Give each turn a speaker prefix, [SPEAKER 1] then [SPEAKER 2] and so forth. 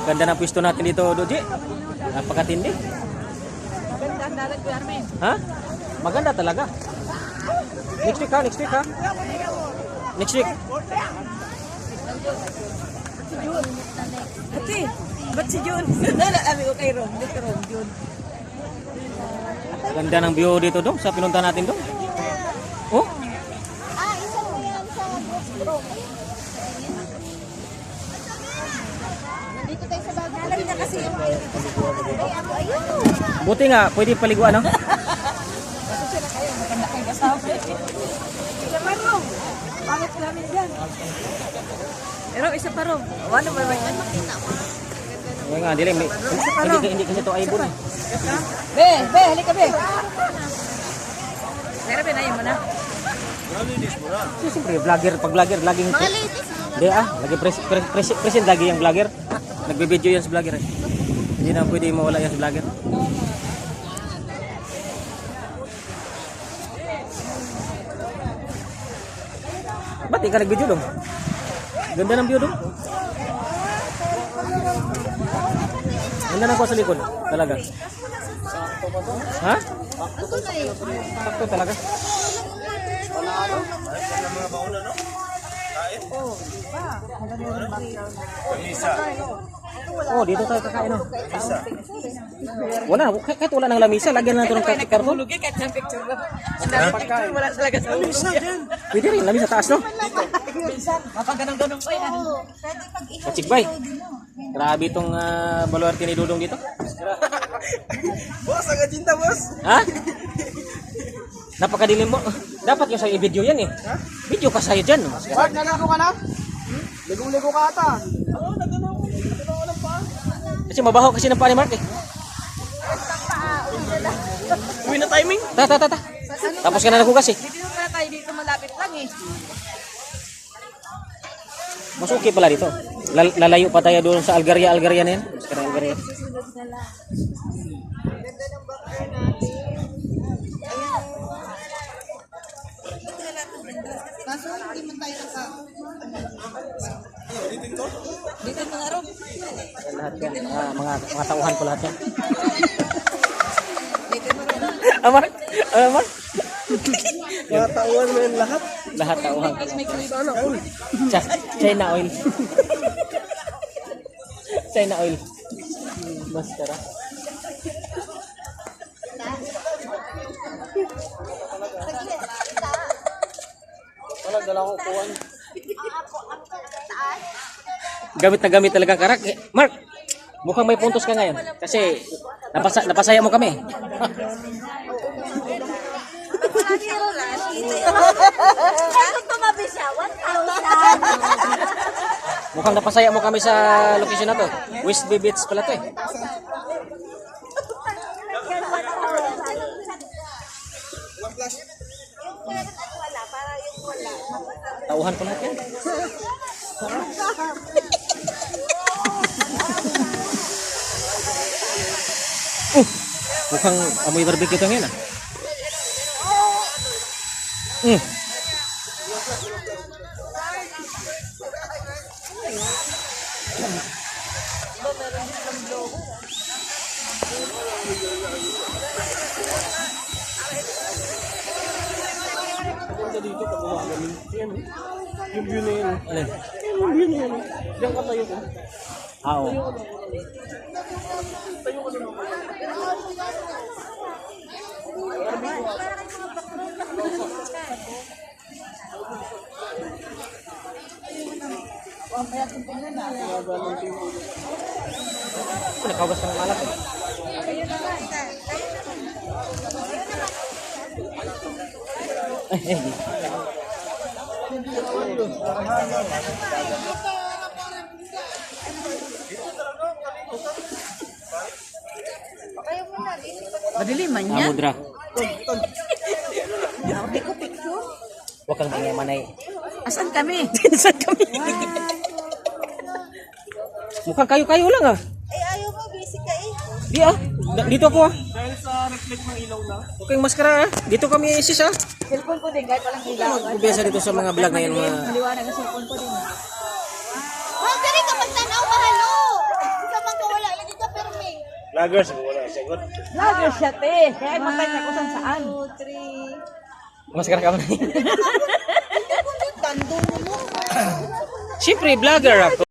[SPEAKER 1] Ganda ng pwesto natin dito, Doji. Napakatindi.
[SPEAKER 2] Maganda ang dalag ko, Armin.
[SPEAKER 1] Ha? Maganda talaga. Next week ha? Next week ha? Next week.
[SPEAKER 2] Ate, ba't si Jun? Sabi ko kay Rom. Hindi ka Rom, Jun.
[SPEAKER 1] Ganda ng view dito dong sa pinunta natin dong. Oh?
[SPEAKER 3] Isa mo yan sa GoPro. Nandito tayo sa bago. Nalagyan na kasi yung ay ako, ayun.
[SPEAKER 1] Buti nga, pwede paliguan, no?
[SPEAKER 2] Kasi sila kayo, maganda kayo kasama. Isa pa Rom. Pangit namin dyan. Pero isa pa Rom. Ano ba ba yan? Makita mo.
[SPEAKER 1] Ngayon nga, dilim. Hindi kasi ito ibon.
[SPEAKER 2] Be, halika be. Meron ba na yun mo na?
[SPEAKER 1] Siyempre, vlogger, pag vlogger, laging... Hindi lagi present lagi yung vlogger. Nagbibideo yan sa vlogger eh. Hindi na pwede mawala yan sa vlogger. Ba't di ka nagbideo dong? Ganda ng view dong. Ganda na ko sa likod, talaga. Ha? Sakto talaga. Oh, dito tayo kakain, no? Wala, kahit wala ng lamisa, lagyan lang ito ng karton.
[SPEAKER 2] Kahit sa picture ba? Picture wala talaga sa lamisa dyan.
[SPEAKER 1] Pwede rin, lamisa taas, no?
[SPEAKER 2] Mapaganong-ganong pa yan.
[SPEAKER 1] Kachigbay. Grabe itong baluarte ni Dudong dito.
[SPEAKER 2] Boss, agad cinta boss.
[SPEAKER 1] Ha? Napakadilim mo. Dapat yung sa'yo i-video yan eh. Video ka sa'yo dyan.
[SPEAKER 2] Mark, nagano ka na? Ligong-ligo ka ata. Oo, nagano lang pa.
[SPEAKER 1] Kasi mabaho kasi ng paa ni Mark eh.
[SPEAKER 2] Uwi na timing?
[SPEAKER 1] Ta. Tapos ka na nagugas eh.
[SPEAKER 2] Dito na tayo dito malapit lang eh.
[SPEAKER 1] Mas okay pala dito. Lalayo pa tayo doon sa Algaria na yan. Mas ka na Algaria.
[SPEAKER 2] Ganda ng background natin. Kaso hindi man tayo naka... Dito mga Rob.
[SPEAKER 1] Lahat yan. Mga tauhan ko lahat yan.
[SPEAKER 2] Dito mga Rob.
[SPEAKER 1] Amar? Amar?
[SPEAKER 2] Mga tauhan mo yun lahat.
[SPEAKER 1] Lahat tauhan.
[SPEAKER 2] Sana all.
[SPEAKER 1] China oil. China oil. Maskara. Dala ko kuwan. Gamit na gamit talaga karak. Mark, mukhang may puntos ka ngayon. Kasi napasaya mo kami.
[SPEAKER 3] Kaya tumabi siya, 1,000.
[SPEAKER 1] Mukhang napasaya mo kami sa location na to. West Bay Beach pala to eh. Tauhan ko lahat yan. Mukhang amoy barbecue ito ngayon ah.
[SPEAKER 2] Dito pag gumagaling. Yan. Yung view na yun.
[SPEAKER 1] Alin?
[SPEAKER 2] Yung view na yun. Diyan ka tayo ko.
[SPEAKER 1] Oo.
[SPEAKER 2] Tayo ka doon.
[SPEAKER 1] Nakawas ng malak eh.
[SPEAKER 2] Madiliman yan.
[SPEAKER 1] Mudra.
[SPEAKER 2] Hindi ko picture.
[SPEAKER 1] Huwag kang manay.
[SPEAKER 2] Asan kami?
[SPEAKER 1] Saan kami? Mukhang kayo-kayo lang ah.
[SPEAKER 3] Ayaw mo, busy ka eh.
[SPEAKER 1] Di ah. Dito ako ah.
[SPEAKER 2] Dahil sa reflect ng ilaw na.
[SPEAKER 1] Huwag kayong maskara ah. Dito kami isis ah.
[SPEAKER 2] Cellphone ko din, kahit walang ilaw.
[SPEAKER 1] Kumpiyansa dito sa mga vlog na yun.
[SPEAKER 2] Maliwanag ang cellphone ko din.
[SPEAKER 4] Vlogger sa wala sagot.
[SPEAKER 2] Vlogger siya, te. Kaya matay niya kung saan.
[SPEAKER 3] 2, 3.
[SPEAKER 1] Mas ka na.
[SPEAKER 3] Tandong mo.
[SPEAKER 1] Siyempre, vlogger ako.